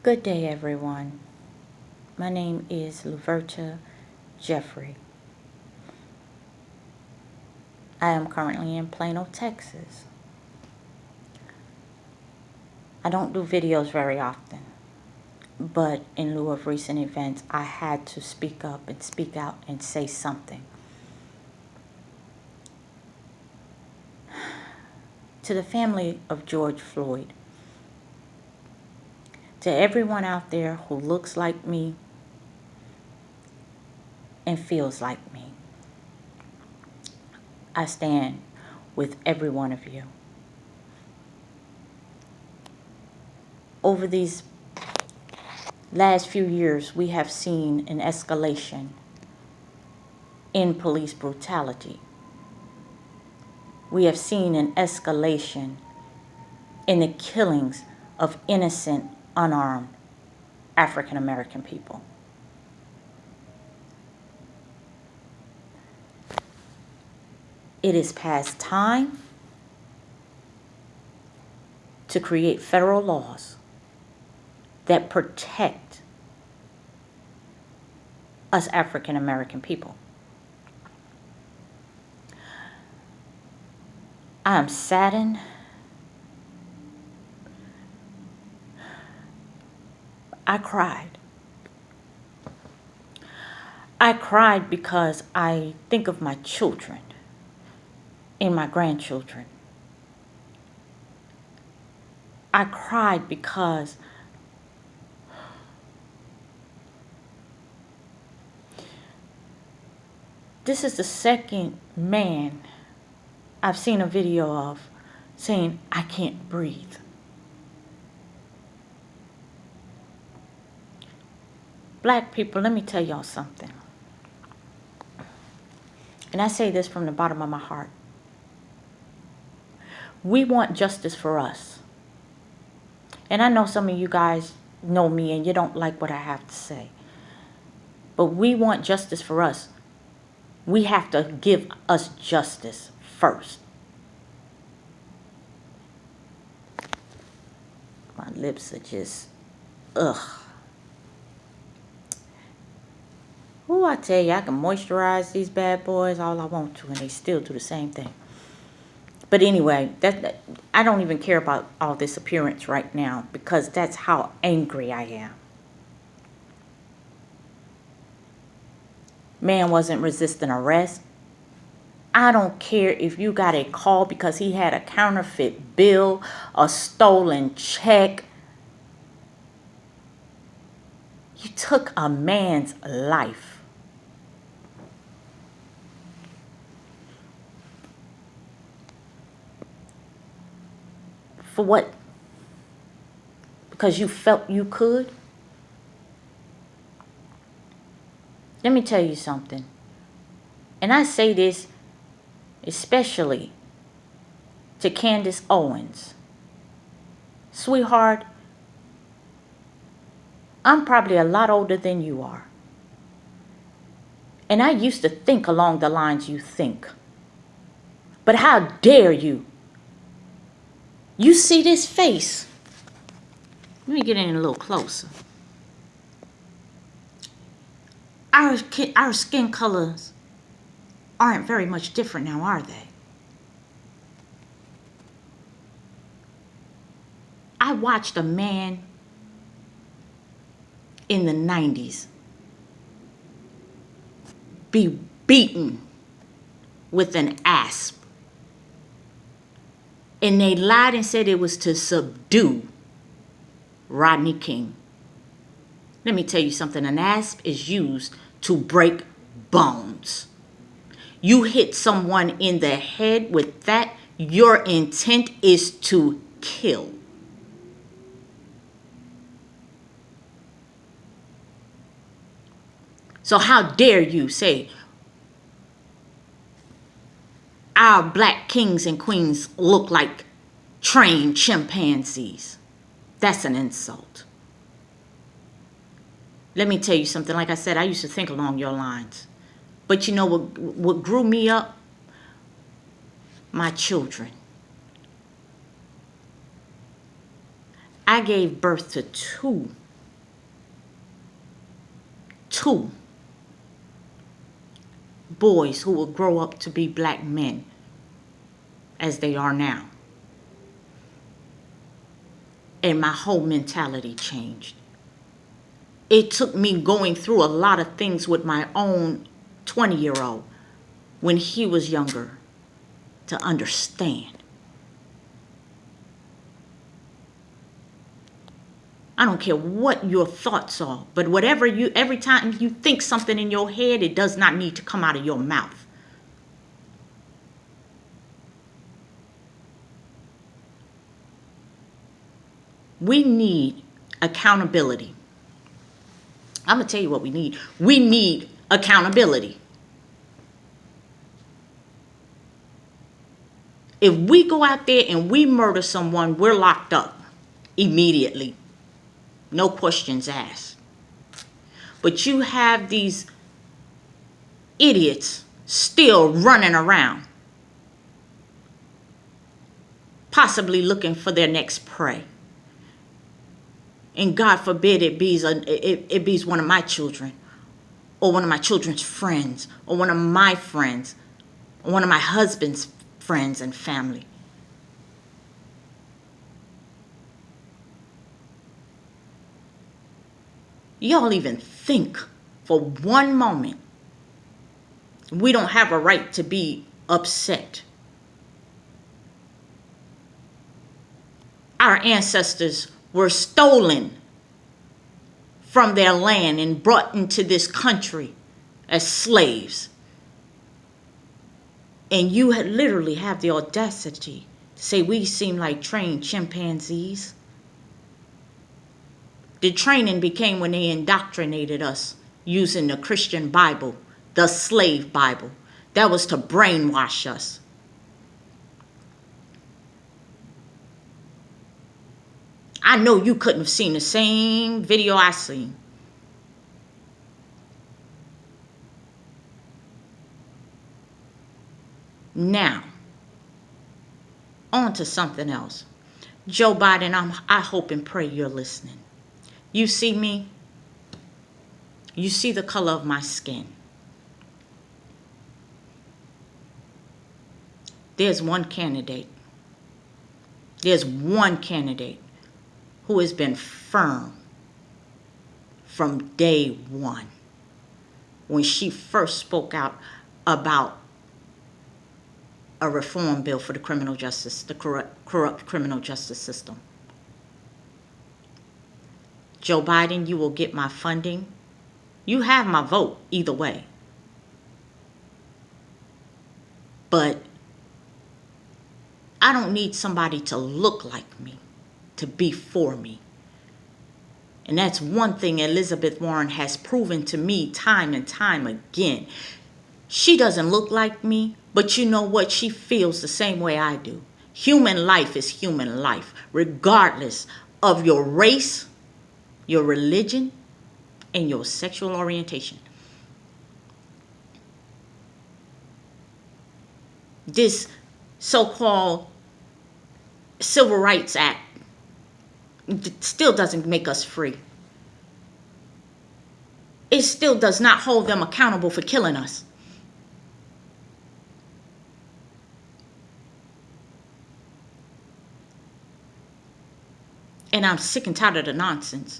Good day, everyone. My name is Luverta Jeffrey. I am currently in Plano, Texas. I don't do videos very often, but in lieu of recent events, I had to speak up and speak out and say something. To the family of George Floyd, to everyone out there who looks like me and feels like me, I stand with every one of you. Over these last few years, we have seen an escalation in police brutality. We have seen an escalation in the killings of innocent, unarmed African American people. It is past time to create federal laws that protect us African American people. I am saddened. I cried. I cried because I think of my children and my grandchildren. I cried because this is the second man I've seen a video of saying, "I can't breathe." Black people, let me tell y'all something. And I say this from the bottom of my heart. We want justice for us. And I know some of you guys know me and you don't like what I have to say. But we want justice for us. We have to give us justice first. My lips are just, ugh. Ooh, I tell you, I can moisturize these bad boys all I want to, and they still do the same thing. But anyway, I don't even care about all this appearance right now because that's how angry I am. Man wasn't resisting arrest. I don't care if you got a call because he had a counterfeit bill, a stolen check. You took a man's life. For what? Because you felt you could? Let me tell you something. And I say this especially to Candace Owens. Sweetheart, I'm probably a lot older than you are. And I used to think along the lines you think. But how dare you? You see this face? Let me get in a little closer. Our skin colors aren't very much different now, are they? I watched a man in the 90s be beaten with an asp. And they lied and said it was to subdue Rodney King. Let me tell you something. An asp is used to break bones. You hit someone in the head with that, your intent is to kill. So how dare you say our black kings and queens look like trained chimpanzees? That's an insult. Let me tell you something. Like I said, I used to think along your lines. But you know what grew me up? My children. I gave birth to 2 2 boys who will grow up to be black men as they are now. And my whole mentality changed. It took me going through a lot of things with my own 20-year-old when he was younger to understand. I don't care what your thoughts are, but every time you think something in your head, it does not need to come out of your mouth. We need accountability. I'm going to tell you what we need. We need accountability. If we go out there and we murder someone, we're locked up immediately. No questions asked. But you have these idiots still running around, possibly looking for their next prey. And God forbid it be one of my children, or one of my children's friends, or one of my friends, or one of my husband's friends and family. Y'all even think for one moment we don't have a right to be upset? Our ancestors were stolen from their land and brought into this country as slaves. And you literally have the audacity to say we seem like trained chimpanzees. The training became when they indoctrinated us using the Christian Bible, the slave Bible. That was to brainwash us. I know you couldn't have seen the same video I seen. Now, on to something else. Joe Biden, I hope and pray you're listening. You see me? You see the color of my skin. There's one candidate. There's one candidate who has been firm from day one when she first spoke out about a reform bill for the criminal justice, the corrupt criminal justice system. Joe Biden, you will get my funding. You have my vote either way. But I don't need somebody to look like me to be for me. And that's one thing Elizabeth Warren has proven to me time and time again. She doesn't look like me, but you know what? She feels the same way I do. Human life is human life, regardless of your race, your religion, and your sexual orientation. This so-called Civil Rights Act still doesn't make us free. It still does not hold them accountable for killing us. And I'm sick and tired of the nonsense.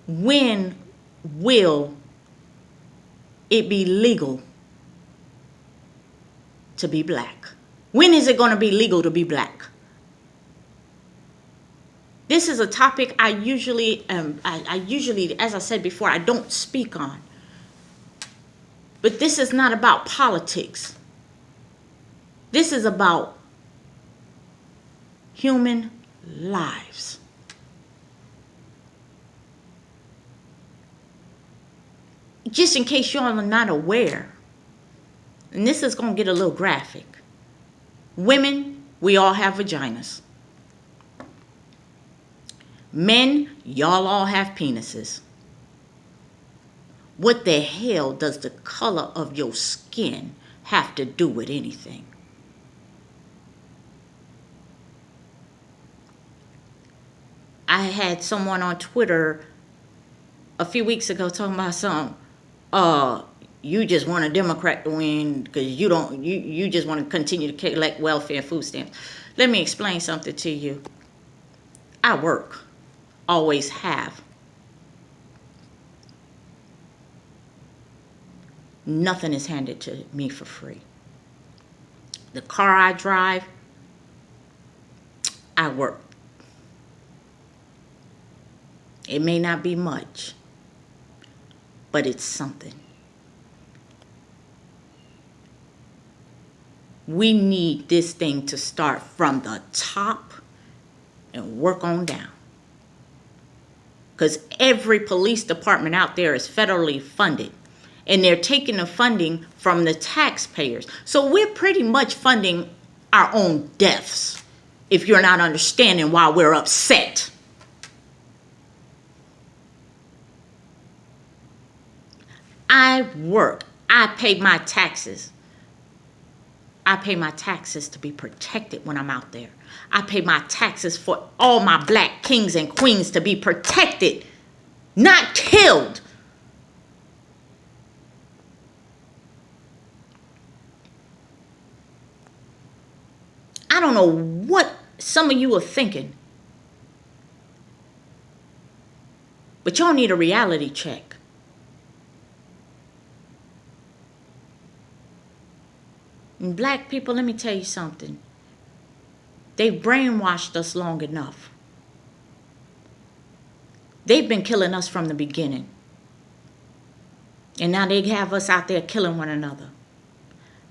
When will it be legal to be black? When is it going to be legal to be black? This is a topic I usually, as I said before, I don't speak on. But this is not about politics. This is about human lives. Just in case y'all are not aware, and this is going to get a little graphic. Women, we all have vaginas. Men, y'all all have penises. What the hell does the color of your skin have to do with anything? I had someone on Twitter a few weeks ago talking about something. You just want a Democrat to win because you just want to continue to collect welfare and food stamps. Let me explain something to you. I work, always have. Nothing is handed to me for free. The car I drive, I work. It may not be much, but it's something. We need this thing to start from the top and work on down. Because every police department out there is federally funded. And they're taking the funding from the taxpayers. So we're pretty much funding our own deaths, if you're not understanding why we're upset. I work. I pay my taxes. I pay my taxes to be protected when I'm out there. I pay my taxes for all my black kings and queens to be protected, not killed. I don't know what some of you are thinking, but y'all need a reality check. And black people, let me tell you something. They've brainwashed us long enough. They've been killing us from the beginning. And now they have us out there killing one another.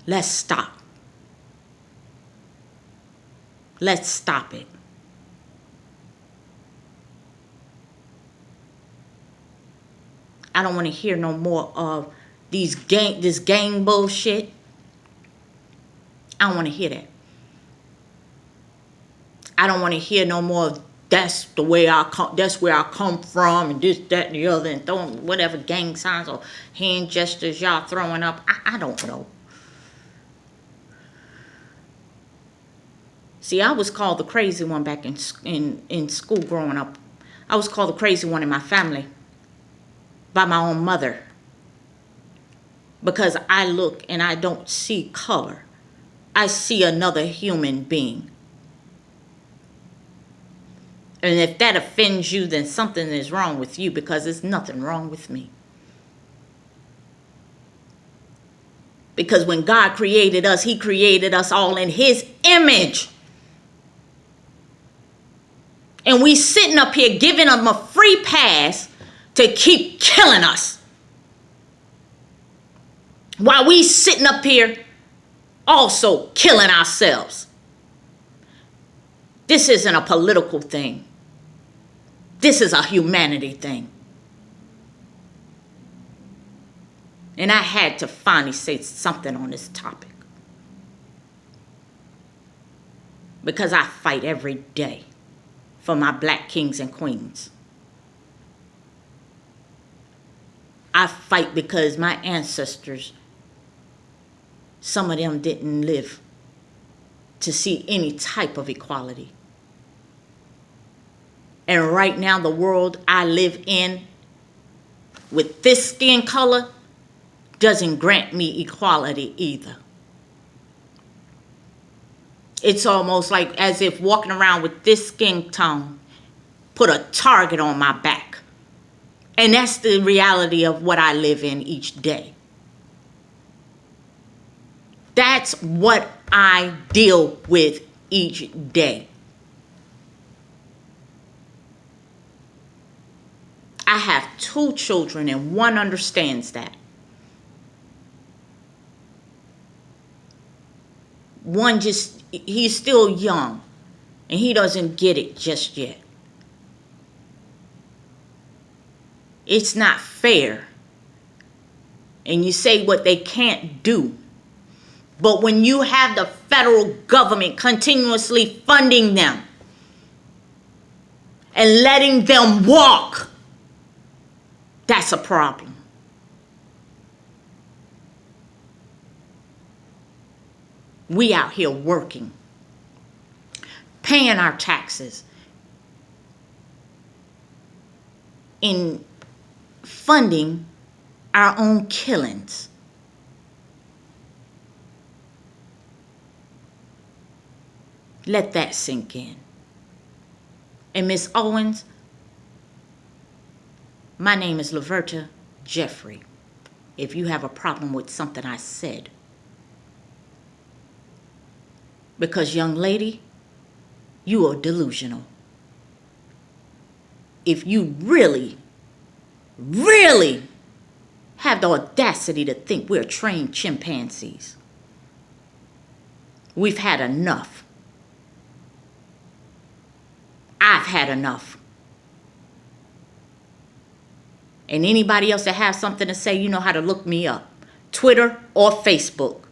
Let's stop. Let's stop it. I don't want to hear no more of this gang bullshit. I don't want to hear that. I don't want to hear no more of that's where I come from, and this, that, and the other, and throwing whatever gang signs or hand gestures y'all throwing up. I don't know. See, I was called the crazy one back in school growing up. I was called the crazy one in my family by my own mother, because I look and I don't see color. I see another human being. And if that offends you, then something is wrong with you, because there's nothing wrong with me. Because when God created us, He created us all in His image. And we sitting up here giving them a free pass to keep killing us. While we sitting up here also killing ourselves. This isn't a political thing. This is a humanity thing. And I had to finally say something on this topic, because I fight every day for my black kings and queens. I fight because my ancestors, some of them didn't live to see any type of equality. And right now, the world I live in with this skin color doesn't grant me equality either. It's almost like as if walking around with this skin tone put a target on my back. And that's the reality of what I live in each day. That's what I deal with each day. I have 2 children, and one understands that. One he's still young, and he doesn't get it just yet. It's not fair. And you say what they can't do. But when you have the federal government continuously funding them and letting them walk, that's a problem. We out here working, paying our taxes in funding our own killings. Let that sink in. And Miss Owens, my name is Laverta Jeffrey. If you have a problem with something I said, because young lady, you are delusional. If you really, really have the audacity to think we're trained chimpanzees, we've had enough. I've had enough. And anybody else that has something to say, you know how to look me up. Twitter or Facebook.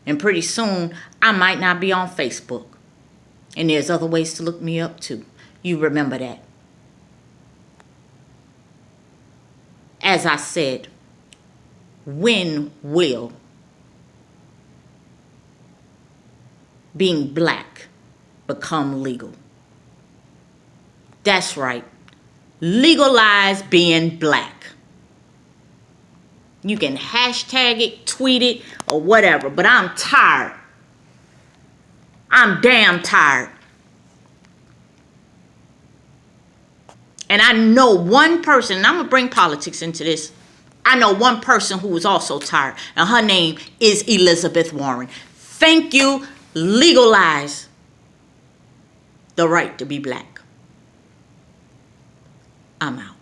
And pretty soon, I might not be on Facebook. And there's other ways to look me up too. You remember that. As I said, when will being black become legal? That's right. Legalize being black. You can hashtag it, tweet it, or whatever, but I'm tired. I'm damn tired. And I know one person, and I'm going to bring politics into this. I know one person who is also tired, and her name is Elizabeth Warren. Thank you. Legalize the right to be black. I'm out.